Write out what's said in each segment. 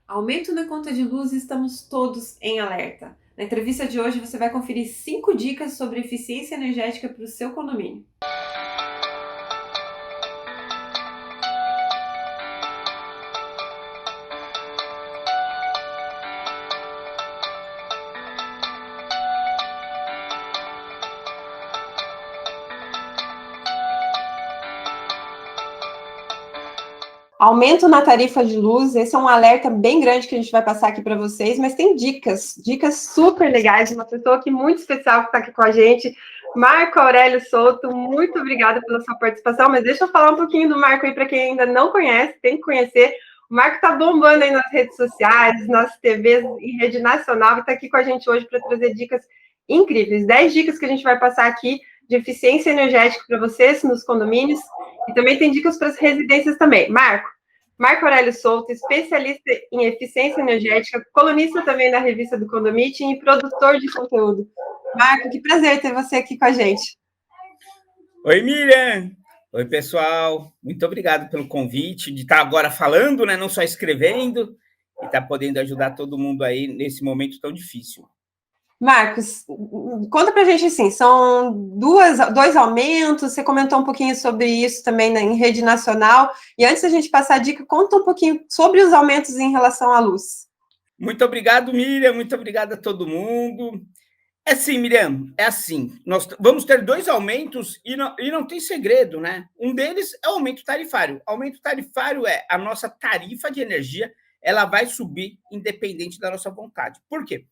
Aumento na conta de luz, estamos todos em alerta. Na entrevista de hoje você vai conferir 5 dicas sobre eficiência energética para o seu condomínio. Aumento na tarifa de luz, esse é um alerta bem grande que a gente vai passar aqui para vocês, mas tem dicas super legais de uma pessoa aqui muito especial que está aqui com a gente, Marco Aurélio Souto. Muito obrigada pela sua participação, mas deixa eu falar um pouquinho do Marco aí para quem ainda não conhece, tem que conhecer. O Marco está bombando aí nas redes sociais, nas TVs em rede nacional, e está aqui com a gente hoje para trazer dicas incríveis. 10 dicas que a gente vai passar aqui de eficiência energética para vocês nos condomínios, e também tem dicas para as residências também. Marco Aurélio Souto, especialista em eficiência energética, colunista também da revista do Condomiting e produtor de conteúdo. Marco, que prazer ter você aqui com a gente. Oi, Miriam! Oi, pessoal! Muito obrigado pelo convite de estar agora falando, né? Não só escrevendo, e estar podendo ajudar todo mundo aí nesse momento tão difícil. Marcos, conta pra gente assim, são dois aumentos, você comentou um pouquinho sobre isso também em rede nacional, e antes da gente passar a dica, conta um pouquinho sobre os aumentos em relação à luz. Muito obrigado, Miriam, muito obrigado a todo mundo. É assim, Miriam, é assim, nós vamos ter 2 aumentos e não tem segredo, né? Um deles é o aumento tarifário. Aumento tarifário é a nossa tarifa de energia, ela vai subir independente da nossa vontade. Por quê?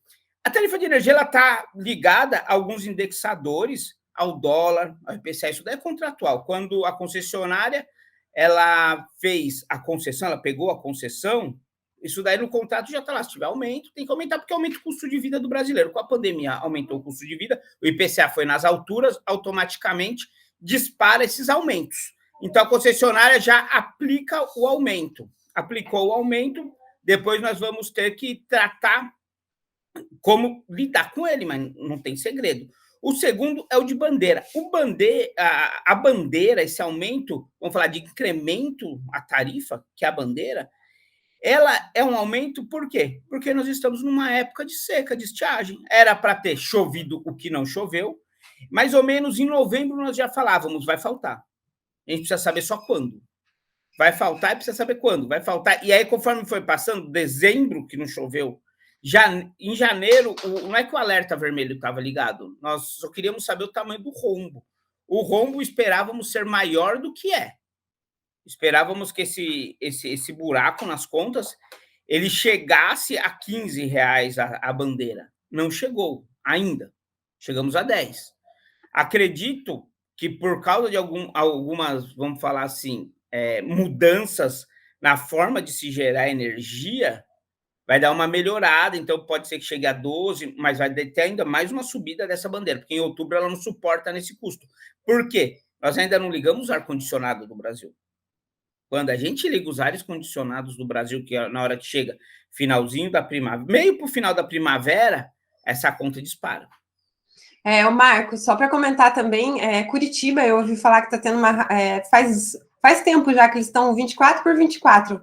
A tarifa de energia ela está ligada a alguns indexadores, ao dólar, ao IPCA, isso daí é contratual. Quando a concessionária ela fez a concessão, ela pegou a concessão, isso daí no contrato já está lá. Se tiver aumento, tem que aumentar, porque aumenta o custo de vida do brasileiro. Com a pandemia aumentou o custo de vida, o IPCA foi nas alturas, automaticamente dispara esses aumentos. Então a concessionária já aplica o aumento. Aplicou o aumento, depois nós vamos ter que tratar como lidar com ele, mas não tem segredo. O segundo é o de bandeira. A bandeira, esse aumento, vamos falar de incremento à tarifa, que é a bandeira, ela é um aumento por quê? Porque nós estamos numa época de seca, de estiagem. Era para ter chovido o que não choveu. Mais ou menos em novembro nós já falávamos, vai faltar. A gente precisa saber só quando. Vai faltar e precisa saber quando. Vai faltar. E aí, conforme foi passando, dezembro, que não choveu, já em janeiro, não é que o alerta vermelho estava ligado, nós só queríamos saber o tamanho do rombo. O rombo esperávamos ser maior do que é. Esperávamos que esse buraco nas contas ele chegasse a R$ 15 a bandeira. Não chegou ainda. Chegamos a 10. Acredito que por causa de algumas, vamos falar assim, mudanças na forma de se gerar energia, vai dar uma melhorada, então pode ser que chegue a 12, mas vai ter ainda mais uma subida dessa bandeira, porque em outubro ela não suporta nesse custo. Por quê? Nós ainda não ligamos o ar-condicionado do Brasil. Quando a gente liga os ares condicionados do Brasil, que é na hora que chega finalzinho da primavera, meio para o final da primavera, essa conta dispara. O Marco, só para comentar também, Curitiba, eu ouvi falar que está tendo uma. Faz tempo já que eles estão 24 por 24.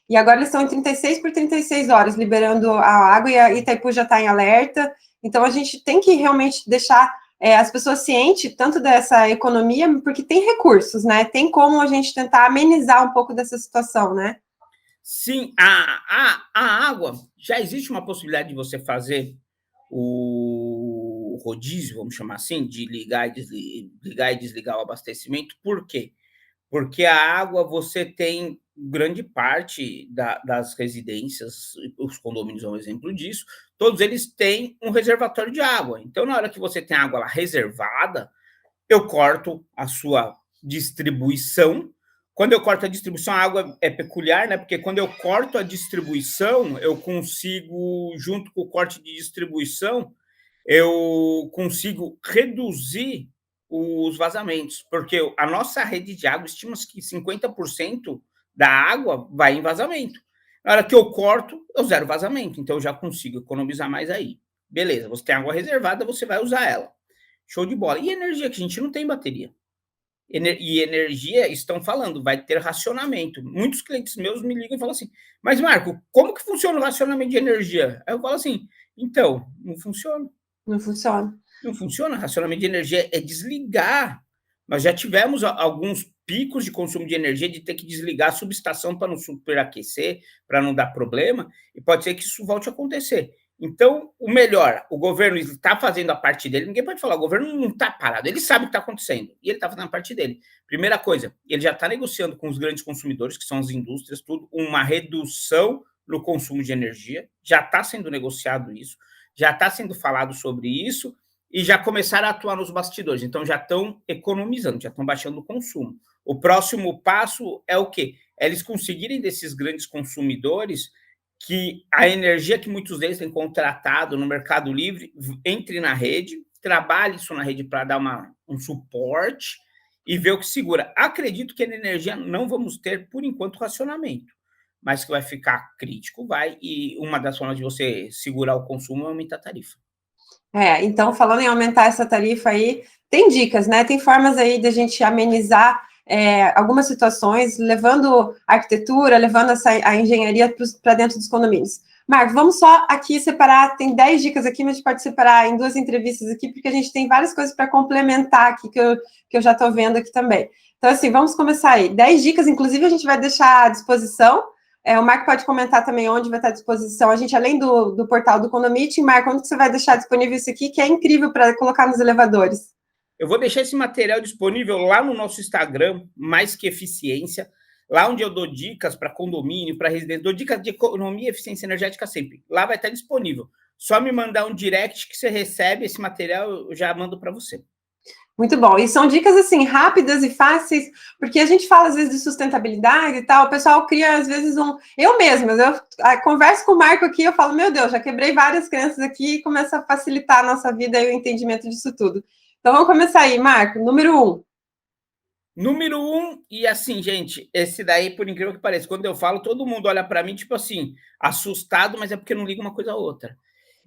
E agora eles estão em 36 por 36 horas, liberando a água, e a Itaipu já está em alerta. Então a gente tem que realmente deixar as pessoas cientes tanto dessa economia, porque tem recursos, né? Tem como a gente tentar amenizar um pouco dessa situação, né? Sim, a água, já existe uma possibilidade de você fazer o rodízio, vamos chamar assim, de ligar e desligar o abastecimento. Por quê? Porque a água você tem grande parte das residências, os condomínios são um exemplo disso, todos eles têm um reservatório de água. Então, na hora que você tem água lá reservada, eu corto a sua distribuição. Quando eu corto a distribuição, a água é peculiar, né? Porque quando eu corto a distribuição, eu consigo, junto com o corte de distribuição, eu consigo reduzir os vazamentos, porque a nossa rede de água estima-se que 50% da água vai em vazamento. Na hora que eu corto, eu zero vazamento, então eu já consigo economizar mais aí. Beleza, você tem água reservada, você vai usar ela. Show de bola. E energia, que a gente não tem bateria. E energia, estão falando, vai ter racionamento. Muitos clientes meus me ligam e falam assim, mas Marco, como que funciona o racionamento de energia? Aí eu falo assim, então, não funciona. Não funciona. Não funciona, racionamento de energia é desligar. Nós já tivemos alguns picos de consumo de energia, de ter que desligar a subestação para não superaquecer, para não dar problema, e pode ser que isso volte a acontecer. Então, o melhor, o governo está fazendo a parte dele, ninguém pode falar, o governo não está parado, ele sabe o que está acontecendo, e ele está fazendo a parte dele. Primeira coisa, ele já está negociando com os grandes consumidores, que são as indústrias, tudo, uma redução no consumo de energia, já está sendo negociado isso, já está sendo falado sobre isso, e já começaram a atuar nos bastidores, então já estão economizando, já estão baixando o consumo. O próximo passo é o quê? É eles conseguirem desses grandes consumidores que a energia que muitos deles têm contratado no Mercado Livre entre na rede, trabalhe isso na rede para dar um suporte e ver o que segura. Acredito que na energia não vamos ter, por enquanto, racionamento, mas que vai ficar crítico, vai, e uma das formas de você segurar o consumo é aumentar a tarifa. Então, falando em aumentar essa tarifa aí, tem dicas, né? Tem formas aí de a gente amenizar algumas situações, levando a arquitetura, levando a engenharia para dentro dos condomínios. Marco, vamos só aqui separar, tem 10 dicas aqui, mas a gente pode separar em 2 entrevistas aqui, porque a gente tem várias coisas para complementar aqui, que eu já estou vendo aqui também. Então, assim, vamos começar aí. 10 dicas, inclusive, a gente vai deixar à disposição. O Marco pode comentar também onde vai estar à disposição. A gente, além do portal do Condomeeting, Marco, onde você vai deixar disponível isso aqui, que é incrível para colocar nos elevadores? Eu vou deixar esse material disponível lá no nosso Instagram, Mais Que Eficiência, lá onde eu dou dicas para condomínio, para residência, dou dicas de economia e eficiência energética sempre. Lá vai estar disponível. Só me mandar um direct que você recebe esse material, eu já mando para você. Muito bom. E são dicas, assim, rápidas e fáceis, porque a gente fala, às vezes, de sustentabilidade e tal, o pessoal cria, às vezes, Eu mesma, eu converso com o Marco aqui, eu falo, meu Deus, já quebrei várias crenças aqui e começa a facilitar a nossa vida e o entendimento disso tudo. Então, vamos começar aí, Marco. Número 1. Número 1, e assim, gente, esse daí, por incrível que pareça, quando eu falo, todo mundo olha para mim, tipo assim, assustado, mas é porque não liga uma coisa a outra.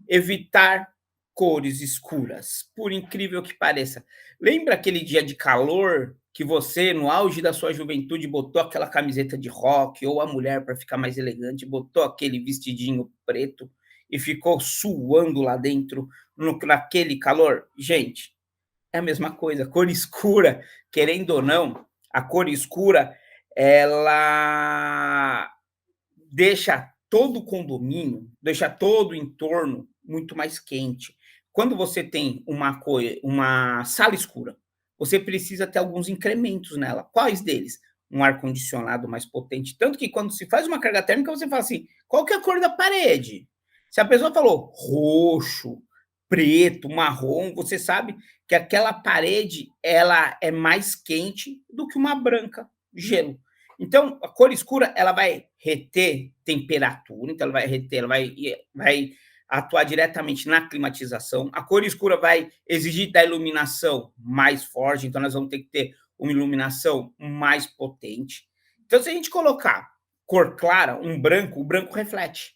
Evitar cores escuras, por incrível que pareça. Lembra aquele dia de calor que você, no auge da sua juventude, botou aquela camiseta de rock, ou a mulher, para ficar mais elegante, botou aquele vestidinho preto e ficou suando lá dentro, naquele calor? Gente, é a mesma coisa. Cor escura, querendo ou não, a cor escura, ela deixa todo o condomínio, deixa todo o entorno muito mais quente. Quando você tem uma sala escura, você precisa ter alguns incrementos nela. Quais deles? Um ar-condicionado mais potente. Tanto que quando se faz uma carga térmica, você fala assim, qual que é a cor da parede? Se a pessoa falou roxo, preto, marrom, você sabe que aquela parede ela é mais quente do que uma branca, gelo. Então, a cor escura, ela vai reter temperatura, então ela vai reter, ela vai atuar diretamente na climatização. A cor escura vai exigir da iluminação mais forte, então nós vamos ter que ter uma iluminação mais potente. Então, se a gente colocar cor clara, um branco, o branco reflete.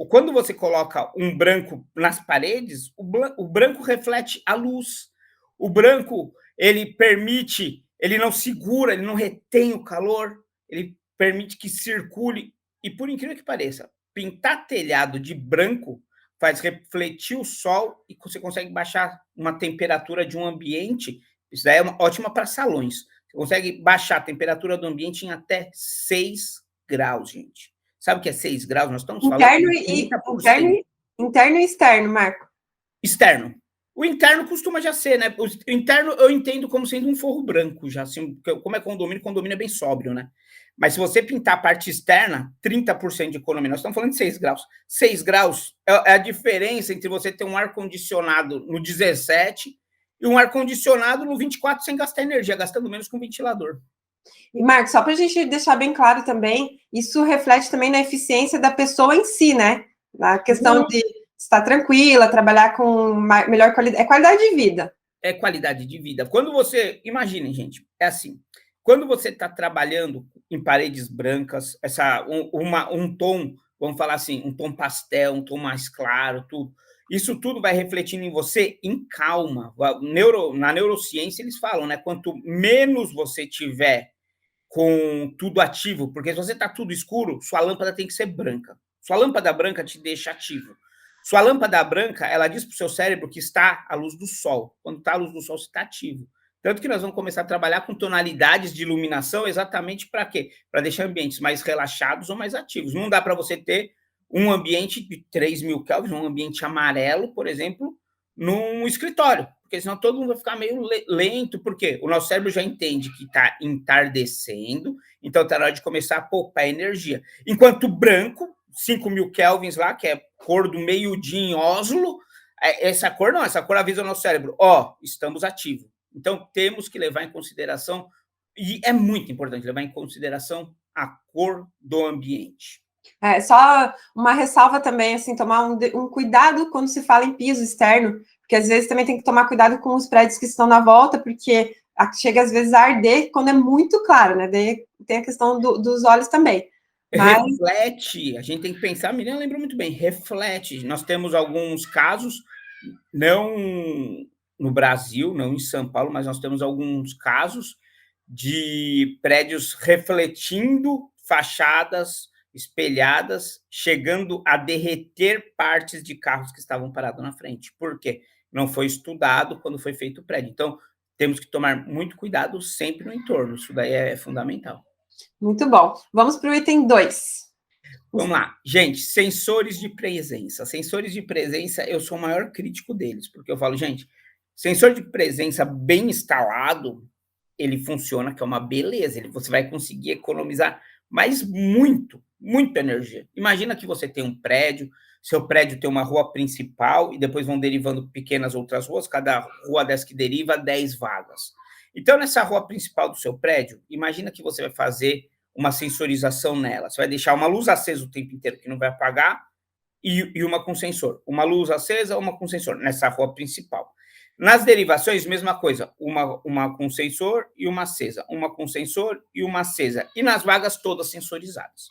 Quando você coloca um branco nas paredes, o branco reflete a luz. O branco, ele permite, ele não segura, ele não retém o calor, ele permite que circule. E por incrível que pareça, pintar telhado de branco faz refletir o sol e você consegue baixar uma temperatura de um ambiente. Isso daí é ótima para salões. Você consegue baixar a temperatura do ambiente em até 6 graus, gente. Sabe o que é 6 graus? Nós estamos falando de 30%. Interno e externo, Marco. Externo. O interno costuma já ser, né? O interno eu entendo como sendo um forro branco, já assim, como é condomínio é bem sóbrio, né? Mas se você pintar a parte externa, 30% de economia. Nós estamos falando de 6 graus. 6 graus é a diferença entre você ter um ar-condicionado no 17 e um ar-condicionado no 24 sem gastar energia, gastando menos com ventilador. E, Marcos, só para a gente deixar bem claro também, isso reflete também na eficiência da pessoa em si, né? Na questão de estar tranquila, trabalhar com melhor qualidade. É qualidade de vida. É qualidade de vida. Quando você. Imaginem, gente, é assim. Quando você está trabalhando em paredes brancas, um tom vamos falar assim, um tom pastel, um tom mais claro, tudo. Isso tudo vai refletindo em você em calma. Na neurociência eles falam, né? Quanto menos você tiver com tudo ativo, porque se você está tudo escuro, sua lâmpada tem que ser branca. Sua lâmpada branca te deixa ativo. Sua lâmpada branca, ela diz para o seu cérebro que está à luz do sol. Quando está à luz do sol, você está ativo. Tanto que nós vamos começar a trabalhar com tonalidades de iluminação exatamente para quê? Para deixar ambientes mais relaxados ou mais ativos. Não dá para você ter um ambiente de 3.000 kelvins, um ambiente amarelo, por exemplo, num escritório, porque senão todo mundo vai ficar meio lento, porque o nosso cérebro já entende que está entardecendo, então está na hora de começar a poupar energia. Enquanto branco, 5.000 kelvins lá, que é cor do meio-dia em Oslo, essa cor não, essa cor avisa o nosso cérebro, estamos ativos. Então temos que levar em consideração, e é muito importante levar em consideração a cor do ambiente. Só uma ressalva também, assim, tomar um cuidado quando se fala em piso externo, porque às vezes também tem que tomar cuidado com os prédios que estão na volta, porque chega às vezes a arder quando é muito claro, né? Daí tem a questão dos olhos também. Mas... reflete, a gente tem que pensar, a Miriam lembra muito bem, reflete. Nós temos alguns casos, não no Brasil, não em São Paulo, mas nós temos alguns casos de prédios refletindo fachadas espelhadas, chegando a derreter partes de carros que estavam parados na frente. Por quê? Não foi estudado quando foi feito o prédio. Então, temos que tomar muito cuidado sempre no entorno. Isso daí é fundamental. Muito bom. Vamos para o item 2. Vamos lá. Gente, sensores de presença. Sensores de presença, eu sou o maior crítico deles, porque eu falo, gente, sensor de presença bem instalado, ele funciona, que é uma beleza. Você vai conseguir economizar, mas muita energia. Imagina que você tem um prédio, seu prédio tem uma rua principal e depois vão derivando pequenas outras ruas, cada rua dessa que deriva 10 vagas. Então, nessa rua principal do seu prédio, imagina que você vai fazer uma sensorização nela. Você vai deixar uma luz acesa o tempo inteiro, que não vai apagar, e uma com sensor. Uma luz acesa, uma com sensor, nessa rua principal. Nas derivações, mesma coisa, uma com sensor e uma acesa, uma com sensor e uma acesa, e nas vagas todas sensorizadas.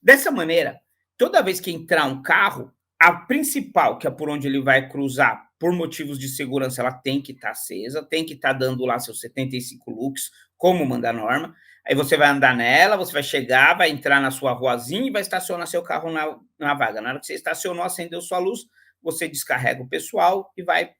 Dessa maneira, toda vez que entrar um carro, a principal, que é por onde ele vai cruzar, por motivos de segurança, ela tem que estar acesa, tem que estar dando lá seus 75 lux, como manda a norma. Aí você vai andar nela, você vai chegar, vai entrar na sua ruazinha e vai estacionar seu carro na vaga. Na hora que você estacionou, acendeu sua luz, você descarrega o pessoal e vai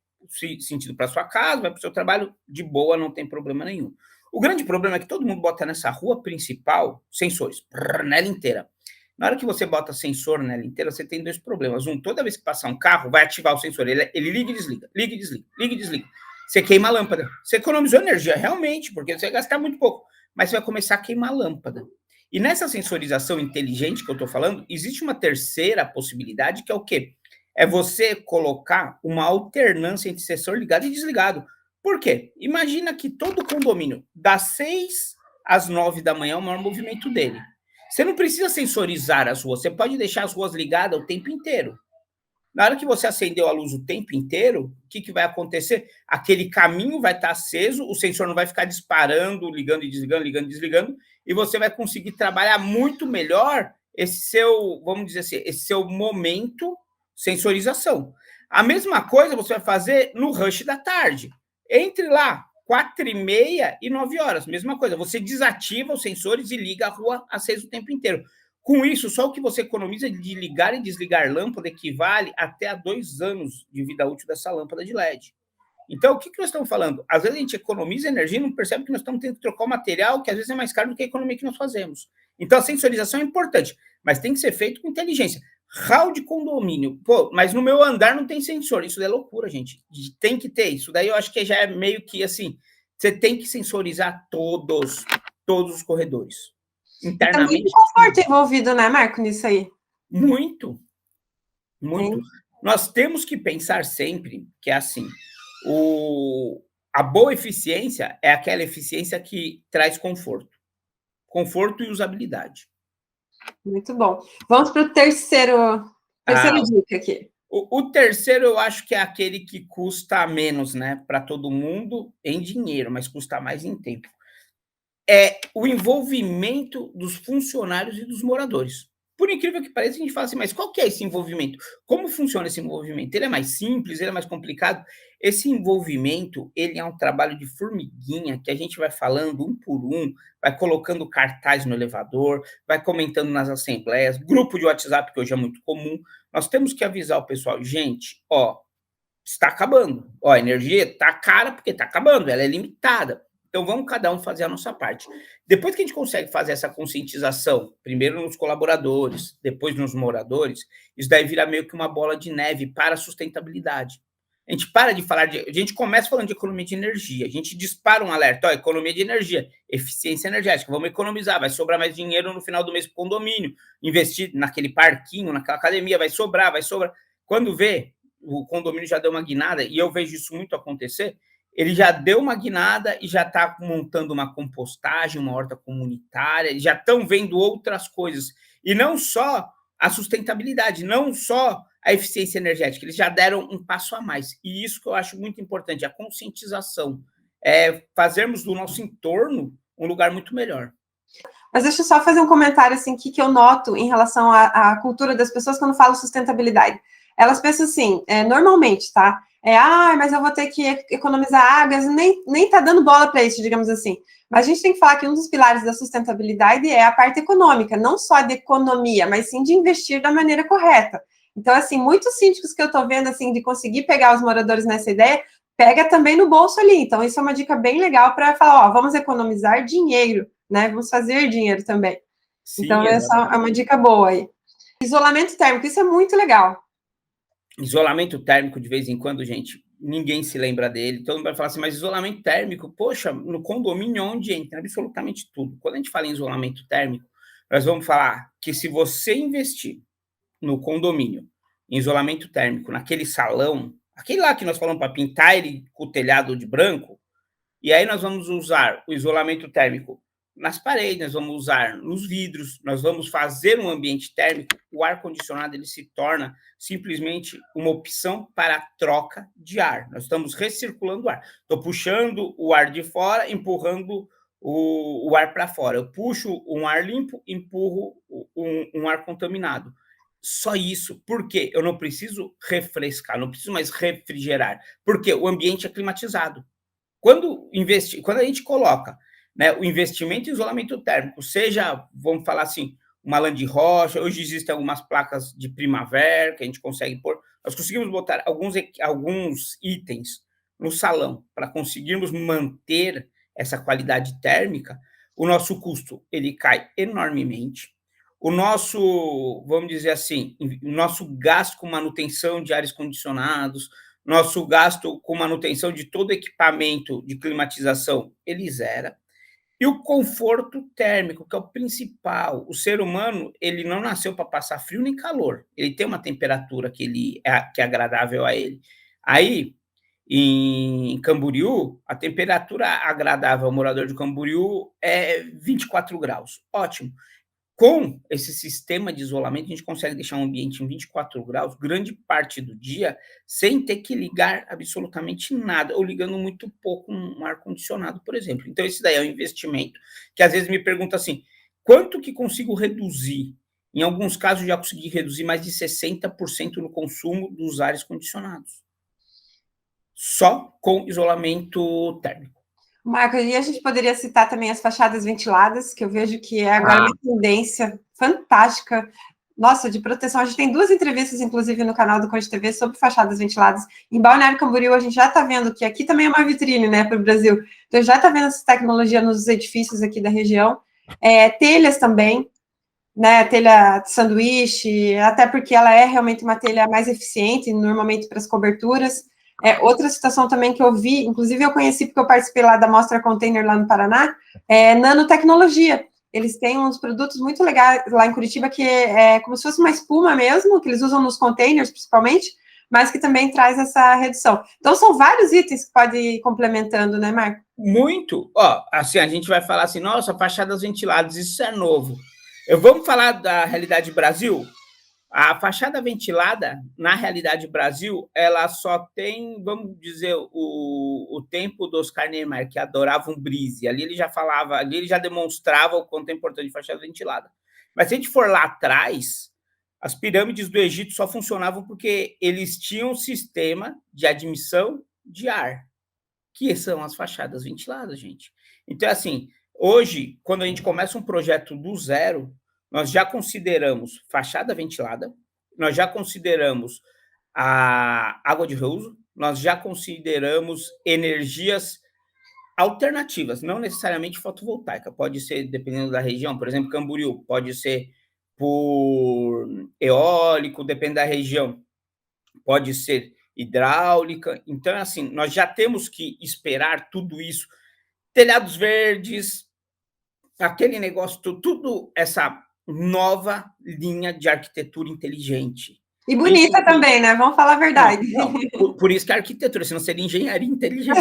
sentido para sua casa, vai para o seu trabalho de boa, não tem problema nenhum. O grande problema é que todo mundo bota nessa rua principal sensores, nela inteira. Na hora que você bota sensor nela inteira, você tem dois problemas. Toda vez que passar um carro, vai ativar o sensor. Ele liga e desliga, liga e desliga, liga e desliga. Você queima a lâmpada. Você economizou energia, realmente, porque você vai gastar muito pouco, mas você vai começar a queimar a lâmpada. E nessa sensorização inteligente que eu estou falando, existe uma terceira possibilidade, que é o quê? É você colocar uma alternância entre sensor ligado e desligado. Por quê? Imagina que todo condomínio, das 6 às 9 da manhã, é o maior movimento dele. Você não precisa sensorizar as ruas, você pode deixar as ruas ligadas o tempo inteiro. Na hora que você acendeu a luz o tempo inteiro, o que vai acontecer? Aquele caminho vai estar aceso, o sensor não vai ficar disparando, ligando e desligando, ligando e desligando, e você vai conseguir trabalhar muito melhor esse seu, vamos dizer assim, esse seu momento sensorização. A mesma coisa você vai fazer no rush da tarde. Entre lá, 4h30 e 9 horas, mesma coisa. Você desativa os sensores e liga a rua acesa o tempo inteiro. Com isso, só o que você economiza de ligar e desligar lâmpada equivale até a 2 anos de vida útil dessa lâmpada de LED. Então, o que nós estamos falando? Às vezes a gente economiza energia e não percebe que nós estamos tendo que trocar o material, que às vezes é mais caro do que a economia que nós fazemos. Então, a sensorização é importante, mas tem que ser feito com inteligência. Hall de condomínio. Pô, mas no meu andar não tem sensor. Isso é loucura, gente. Tem que ter. Isso daí eu acho que já é meio que assim, você tem que sensorizar todos os corredores. Internamente. Tem muito conforto envolvido, né, Marco, nisso aí? Muito. Nós temos que pensar sempre que é assim, a boa eficiência é aquela eficiência que traz conforto e usabilidade. Muito bom. Vamos para o terceira dica aqui. O terceiro eu acho que é aquele que custa menos, né, para todo mundo em dinheiro, mas custa mais em tempo. É o envolvimento dos funcionários e dos moradores. Por incrível que pareça, a gente fala assim, mas qual que é esse envolvimento? Como funciona esse envolvimento? Ele é mais simples, ele é mais complicado? Esse envolvimento, ele é um trabalho de formiguinha, que a gente vai falando um por um, vai colocando cartaz no elevador, vai comentando nas assembleias, grupo de WhatsApp, que hoje é muito comum. Nós temos que avisar o pessoal, gente, ó, está acabando. Ó, a energia está cara porque está acabando, ela é limitada. Então, vamos cada um fazer a nossa parte. Depois que a gente consegue fazer essa conscientização, primeiro nos colaboradores, depois nos moradores, isso daí vira meio que uma bola de neve para a sustentabilidade. A gente para de falar de. A gente começa falando de economia de energia, a gente dispara um alerta: ó, economia de energia, eficiência energética, vamos economizar, vai sobrar mais dinheiro no final do mês para o condomínio, investir naquele parquinho, naquela academia, vai sobrar, vai sobrar. Quando vê, o condomínio já deu uma guinada, e eu vejo isso muito acontecer, ele já deu uma guinada e já está montando uma compostagem, uma horta comunitária, eles já estão vendo outras coisas. E não só a sustentabilidade, não só a eficiência energética, eles já deram um passo a mais. E isso que eu acho muito importante, a conscientização, fazermos do nosso entorno um lugar muito melhor. Mas deixa eu só fazer um comentário assim que eu noto em relação à cultura das pessoas quando falo sustentabilidade. Elas pensam assim, normalmente, tá? Mas eu vou ter que economizar águas, nem tá dando bola para isso, digamos assim. Mas a gente tem que falar que um dos pilares da sustentabilidade é a parte econômica, não só de economia, mas sim de investir da maneira correta. Então, assim, muitos síndicos que eu tô vendo, assim, de conseguir pegar os moradores nessa ideia, pega também no bolso ali. Então, isso é uma dica bem legal para falar, ó, vamos economizar dinheiro, né? Vamos fazer dinheiro também. Sim, então, essa é uma dica boa aí. Isolamento térmico, isso é muito legal. Isolamento térmico, de vez em quando, gente, ninguém se lembra dele. Todo mundo vai falar assim, mas isolamento térmico, poxa, no condomínio onde entra absolutamente tudo. Quando a gente fala em isolamento térmico, nós vamos falar que se você investir no condomínio em isolamento térmico, naquele salão, aquele lá que nós falamos para pintar ele com o telhado de branco, e aí nós vamos usar o isolamento térmico nas paredes, nós vamos usar nos vidros, nós vamos fazer um ambiente térmico, o ar-condicionado ele se torna simplesmente uma opção para a troca de ar. Nós estamos recirculando o ar. Estou puxando o ar de fora, empurrando o ar para fora. Eu puxo um ar limpo, empurro um ar contaminado. Só isso. Por quê? Eu não preciso refrescar, não preciso mais refrigerar, porque o ambiente é climatizado. Quando a gente coloca, né, o investimento em isolamento térmico, seja, vamos falar assim, uma lã de rocha, hoje existem algumas placas de primavera que a gente consegue pôr, nós conseguimos botar alguns itens no salão para conseguirmos manter essa qualidade térmica, o nosso custo ele cai enormemente. O nosso, vamos dizer assim, o nosso gasto com manutenção de ares condicionados, nosso gasto com manutenção de todo equipamento de climatização, ele zera. E o conforto térmico, que é o principal. O ser humano, ele não nasceu para passar frio nem calor. Ele tem uma temperatura que é agradável a ele. Aí, em Camboriú, a temperatura agradável ao morador de Camboriú é 24 graus. Ótimo. Com esse sistema de isolamento, a gente consegue deixar um ambiente em 24 graus grande parte do dia sem ter que ligar absolutamente nada, ou ligando muito pouco um ar-condicionado, por exemplo. Então, esse daí é um investimento que às vezes me pergunta assim, quanto que consigo reduzir? Em alguns casos, já consegui reduzir mais de 60% no consumo dos ares condicionados. Só com isolamento térmico. Marco, e a gente poderia citar também as fachadas ventiladas, que eu vejo que é agora uma tendência fantástica. Nossa, de proteção. A gente tem 2 entrevistas, inclusive, no canal do Conde TV sobre fachadas ventiladas. Em Balneário Camboriú, a gente já está vendo que aqui também é uma vitrine, né, para o Brasil. Então, já está vendo essa tecnologia nos edifícios aqui da região. Telhas também, né, telha de sanduíche, até porque ela é realmente uma telha mais eficiente, normalmente para as coberturas. Outra situação também que eu vi, inclusive eu conheci porque eu participei lá da Mostra Container lá no Paraná, nanotecnologia. Eles têm uns produtos muito legais lá em Curitiba que é como se fosse uma espuma mesmo, que eles usam nos containers principalmente, mas que também traz essa redução. Então, são vários itens que podem ir complementando, né, Marco? Muito. Ó, assim, a gente vai falar assim, nossa, fachadas ventiladas, isso é novo. Vamos falar da realidade Brasil? A fachada ventilada, na realidade Brasil, ela só tem, vamos dizer, o tempo do Oscar Niemeyer, que adorava um brise. Ali ele já falava, ali ele já demonstrava o quanto é importante fachada ventilada. Mas se a gente for lá atrás, as pirâmides do Egito só funcionavam porque eles tinham um sistema de admissão de ar, que são as fachadas ventiladas, gente. Então, assim, hoje, quando a gente começa um projeto do zero, nós já consideramos fachada ventilada, nós já consideramos a água de reuso, nós já consideramos energias alternativas, não necessariamente fotovoltaica, pode ser, dependendo da região, por exemplo, Camboriú, pode ser por eólico, depende da região, pode ser hidráulica. Então, assim, nós já temos que esperar tudo isso, telhados verdes, aquele negócio, tudo essa nova linha de arquitetura inteligente. E bonita também, né? Vamos falar a verdade. Por isso que é arquitetura, senão seria engenharia inteligente.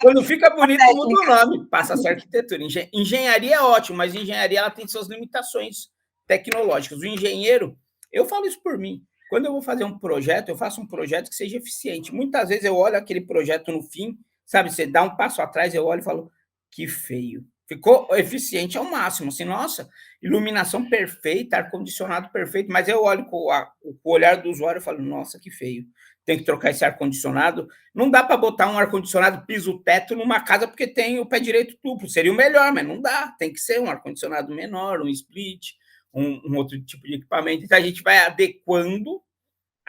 Quando fica bonito, muda o nome, passa a ser arquitetura. Engenharia é ótimo, mas engenharia ela tem suas limitações tecnológicas. O engenheiro, eu falo isso por mim, quando eu vou fazer um projeto, eu faço um projeto que seja eficiente. Muitas vezes eu olho aquele projeto no fim, sabe, você dá um passo atrás, eu olho e falo, que feio. Ficou eficiente ao máximo, assim, nossa, iluminação perfeita, ar-condicionado perfeito, mas eu olho com o olhar do usuário e falo, nossa, que feio, tem que trocar esse ar-condicionado. Não dá para botar um ar-condicionado piso-teto numa casa porque tem o pé direito duplo, seria o melhor, mas não dá, tem que ser um ar-condicionado menor, um split, um outro tipo de equipamento. Então, a gente vai adequando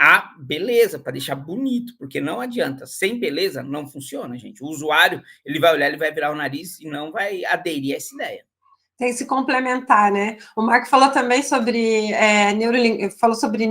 a beleza, para deixar bonito, porque não adianta, sem beleza não funciona, gente. O usuário, ele vai olhar, ele vai virar o nariz e não vai aderir a essa ideia. Tem que se complementar, né? O Marco falou também sobre falou sobre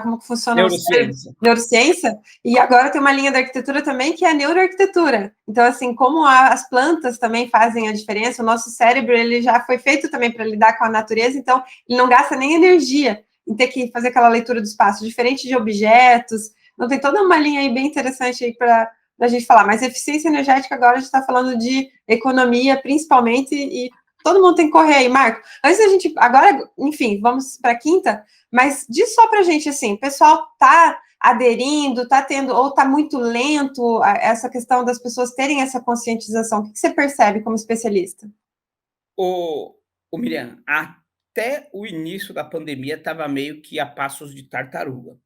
como que funciona neurociência. Neurociência, e agora tem uma linha da arquitetura também que é a neuroarquitetura. Então, assim, como as plantas também fazem a diferença, o nosso cérebro ele já foi feito também para lidar com a natureza, então ele não gasta nem energia em ter que fazer aquela leitura do espaço, diferente de objetos. Então, tem toda uma linha aí bem interessante aí para a gente falar. Mas eficiência energética agora a gente está falando de economia, principalmente, e todo mundo tem que correr aí, Marco. Antes da gente, agora, enfim, vamos para a quinta, mas diz só para a gente, assim, o pessoal tá aderindo, tá tendo, ou tá muito lento essa questão das pessoas terem essa conscientização. O que você percebe como especialista? O Miriam, até o início da pandemia estava meio que a passos de tartaruga.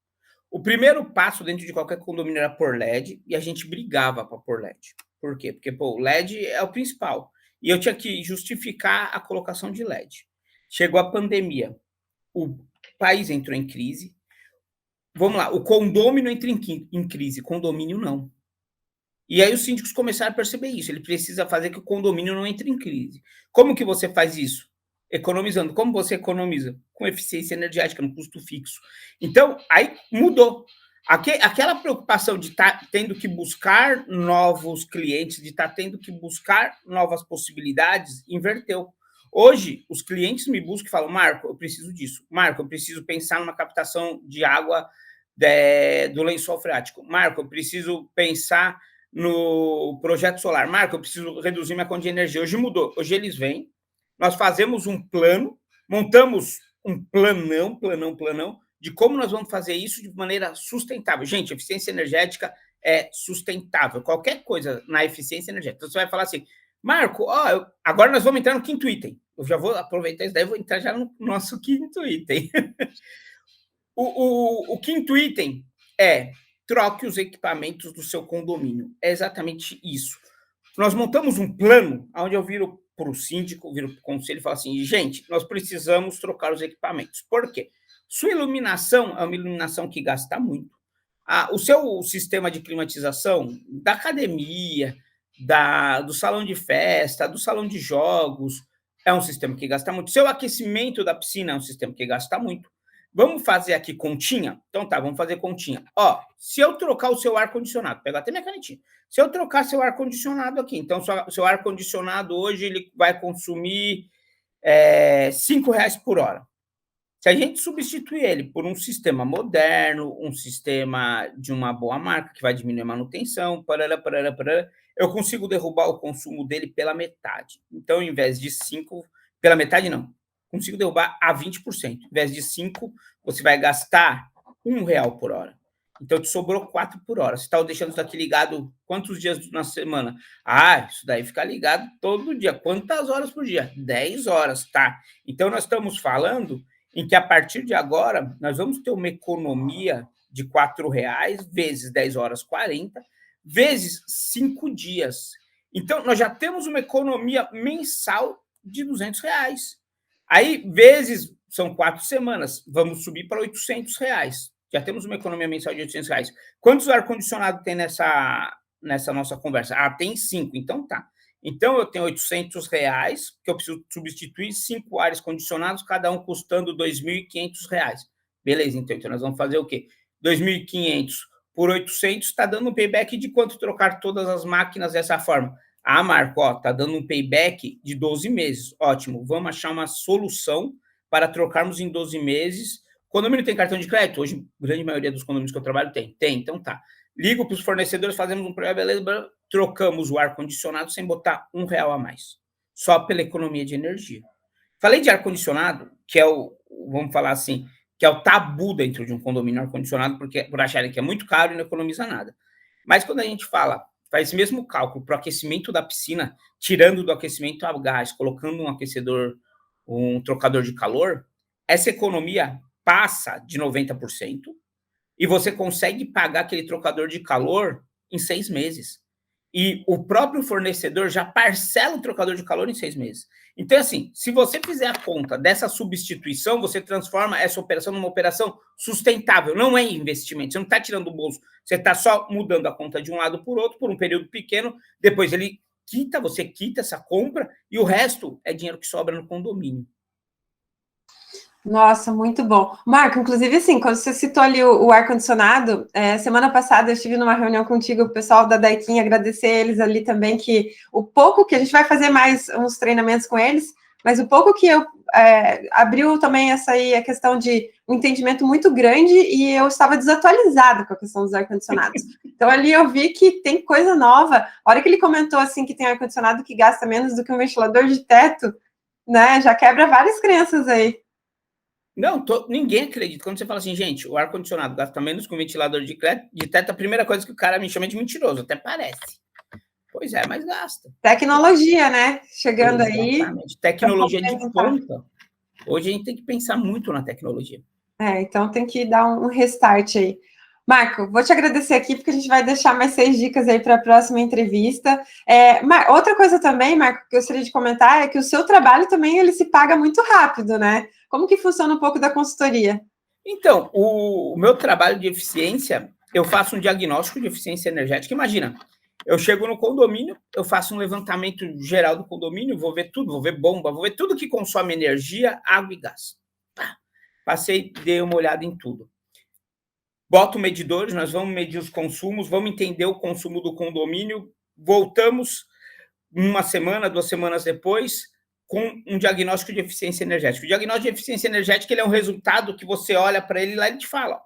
O primeiro passo dentro de qualquer condomínio era pôr LED, e a gente brigava para pôr LED. Por quê? Porque o LED é o principal. E eu tinha que justificar a colocação de LED. Chegou a pandemia, o país entrou em crise. Vamos lá, o condômino entra em crise, condomínio não. E aí os síndicos começaram a perceber isso. Ele precisa fazer que o condomínio não entre em crise. Como que você faz isso? Economizando. Como você economiza? Com eficiência energética, no custo fixo. Então, aí mudou. Aquela preocupação de estar tendo que buscar novos clientes, de estar tendo que buscar novas possibilidades, inverteu. Hoje, os clientes me buscam e falam, Marco, eu preciso disso. Marco, eu preciso pensar numa captação de água do lençol freático. Marco, eu preciso pensar no projeto solar. Marco, eu preciso reduzir minha conta de energia. Hoje mudou. Hoje eles vêm, nós fazemos um plano, montamos um planão de como nós vamos fazer isso de maneira sustentável. Gente, eficiência energética é sustentável. Qualquer coisa na eficiência energética. Então, você vai falar assim, Marco, agora nós vamos entrar no quinto item. Eu já vou aproveitar isso daí, vou entrar já no nosso quinto item. O quinto item é troque os equipamentos do seu condomínio. É exatamente isso. Nós montamos um plano onde eu viro para o síndico, viro para o conselho e falo assim, gente, nós precisamos trocar os equipamentos. Por quê? Sua iluminação é uma iluminação que gasta muito. O seu sistema de climatização da academia, do salão de festa, do salão de jogos, é um sistema que gasta muito. Seu aquecimento da piscina é um sistema que gasta muito. Vamos fazer aqui continha? Então tá, vamos fazer continha. Se eu trocar o seu ar-condicionado, pega até minha canetinha. Se eu trocar seu ar-condicionado aqui, então seu ar-condicionado hoje ele vai consumir R$5 por hora. Se a gente substituir ele por um sistema moderno, um sistema de uma boa marca, que vai diminuir a manutenção, eu consigo derrubar o consumo dele pela metade. Então, ao invés de 5, pela metade não, consigo derrubar a 20%. Ao invés de 5, você vai gastar R$1 por hora. Então, te sobrou 4 por hora. Você está deixando isso aqui ligado quantos dias na semana? Isso daí fica ligado todo dia. Quantas horas por dia? 10 horas, tá? Então, nós estamos falando em que, a partir de agora, nós vamos ter uma economia de R$ 4 vezes 10 horas, 40, vezes 5 dias. Então, nós já temos uma economia mensal de R$ 200. Aí, vezes, são 4 semanas, vamos subir para R$ 800. Já temos uma economia mensal de R$ 800. Quantos ar-condicionado tem nessa nossa conversa? Tem 5, então tá. Então, eu tenho R$ 800, que eu preciso substituir 5 ares condicionados, cada um custando R$ 2.500. Beleza, então nós vamos fazer o quê? 2.500 por 800 está dando um payback de quanto trocar todas as máquinas dessa forma? Marco, está dando um payback de 12 meses. Ótimo, vamos achar uma solução para trocarmos em 12 meses. Condomínio tem cartão de crédito? Hoje, a grande maioria dos condomínios que eu trabalho tem. Então tá. Ligo para os fornecedores, fazemos um projeto, beleza, trocamos o ar-condicionado sem botar R$ 1 a mais. Só pela economia de energia. Falei de ar-condicionado, que é vamos falar assim, que é o tabu dentro de um condomínio ar-condicionado, por acharem que é muito caro e não economiza nada. Mas quando a gente faz esse mesmo cálculo para o aquecimento da piscina, tirando do aquecimento a gás, colocando um aquecedor, um trocador de calor, essa economia passa de 90% e você consegue pagar aquele trocador de calor em 6 meses. E o próprio fornecedor já parcela o trocador de calor em 6 meses. Então, assim, se você fizer a conta dessa substituição, você transforma essa operação numa operação sustentável. Não é investimento, você não está tirando do bolso, você está só mudando a conta de um lado por outro por um período pequeno, depois você quita essa compra e o resto é dinheiro que sobra no condomínio. Nossa, muito bom. Marco, inclusive, assim, quando você citou ali o ar-condicionado, semana passada eu estive numa reunião contigo, o pessoal da Daikin, agradecer eles ali também, que o pouco que a gente vai fazer mais uns treinamentos com eles, mas o pouco que eu abriu também essa aí a questão de um entendimento muito grande e eu estava desatualizada com a questão dos ar-condicionados. Então ali eu vi que tem coisa nova. A hora que ele comentou assim que tem ar-condicionado que gasta menos do que um ventilador de teto, né? Já quebra várias crenças aí. Não, ninguém acredita. Quando você fala assim, gente, o ar-condicionado gasta menos que um ventilador de teto, a primeira coisa que o cara me chama é de mentiroso, até parece. Pois é, mas gasta. Tecnologia, né? Chegando Exatamente. aí. Tecnologia de ponta. Hoje a gente tem que pensar muito na tecnologia. Então tem que dar um restart aí. Marco, vou te agradecer aqui, porque a gente vai deixar mais 6 dicas aí para a próxima entrevista. Outra coisa também, Marco, que eu gostaria de comentar é que o seu trabalho também ele se paga muito rápido, né? Como que funciona um pouco da consultoria? Então, o meu trabalho de eficiência, eu faço um diagnóstico de eficiência energética. Imagina, eu chego no condomínio, eu faço um levantamento geral do condomínio, vou ver tudo, vou ver bomba, vou ver tudo que consome energia, água e gás. Passei, dei uma olhada em tudo. Boto medidores, nós vamos medir os consumos, vamos entender o consumo do condomínio, voltamos uma semana, 2 semanas depois, com um diagnóstico de eficiência energética. O diagnóstico de eficiência energética ele é um resultado que você olha para ele lá e ele te fala,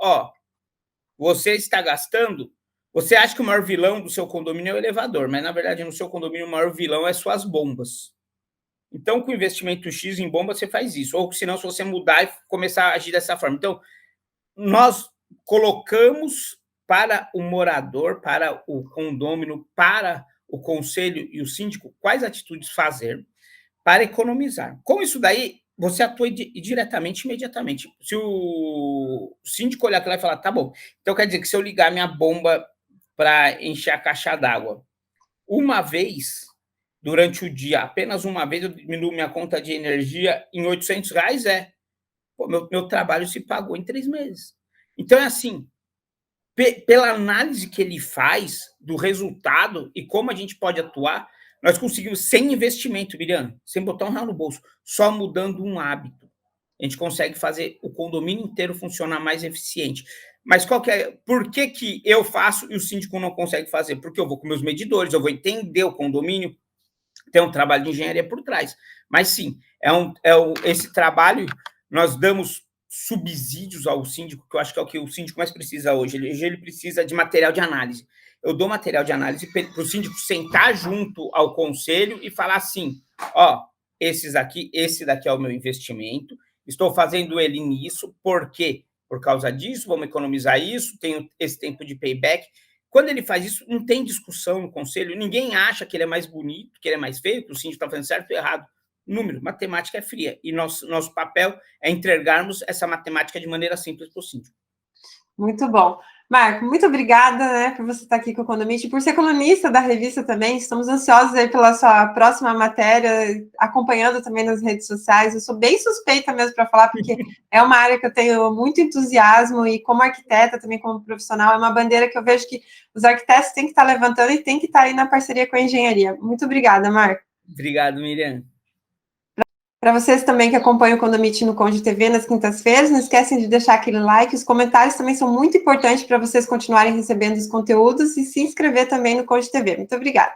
você está gastando, você acha que o maior vilão do seu condomínio é o elevador, mas na verdade no seu condomínio o maior vilão é suas bombas. Então, com investimento X em bomba, você faz isso. Ou senão, se você mudar e começar a agir dessa forma. Então, nós colocamos para o morador, para o condômino, para o conselho e o síndico, quais atitudes fazer para economizar. Com isso daí, você atua diretamente, imediatamente. Se o síndico olhar lá e falar, tá bom, então quer dizer que se eu ligar minha bomba para encher a caixa d'água uma vez, durante o dia, apenas uma vez, eu diminuo minha conta de energia em R$ 800, meu trabalho se pagou em 3 meses. Então, é assim, pela análise que ele faz do resultado e como a gente pode atuar, nós conseguimos, sem investimento, Miriam, sem botar R$ 1 no bolso, só mudando um hábito, a gente consegue fazer o condomínio inteiro funcionar mais eficiente. Mas por que eu faço e o síndico não consegue fazer? Porque eu vou com meus medidores, eu vou entender o condomínio, tem um trabalho de engenharia por trás. Mas sim, esse trabalho, nós damos subsídios ao síndico, que eu acho que é o que o síndico mais precisa hoje. Ele precisa de material de análise. Eu dou material de análise para o síndico sentar junto ao conselho e falar assim, esse daqui é o meu investimento, estou fazendo ele nisso porque por causa disso, vamos economizar isso, tem esse tempo de payback. Quando ele faz isso, não tem discussão no conselho, ninguém acha que ele é mais bonito, que ele é mais feio, que o síndico está fazendo certo ou errado. Número, matemática é fria, e nosso papel é entregarmos essa matemática de maneira simples para o síndico. Muito bom. Marco, muito obrigada, né, por você estar aqui com o Condomite, por ser colunista da revista também. Estamos ansiosos aí pela sua próxima matéria, acompanhando também nas redes sociais. Eu sou bem suspeita mesmo para falar, porque é uma área que eu tenho muito entusiasmo e como arquiteta, também como profissional, é uma bandeira que eu vejo que os arquitetos têm que estar levantando e têm que estar aí na parceria com a engenharia. Muito obrigada, Marco. Obrigado, Miriam. Para vocês também que acompanham o Condomite no Conde TV nas quintas-feiras, não esquecem de deixar aquele like, os comentários também são muito importantes para vocês continuarem recebendo os conteúdos e se inscrever também no Conde TV. Muito obrigada.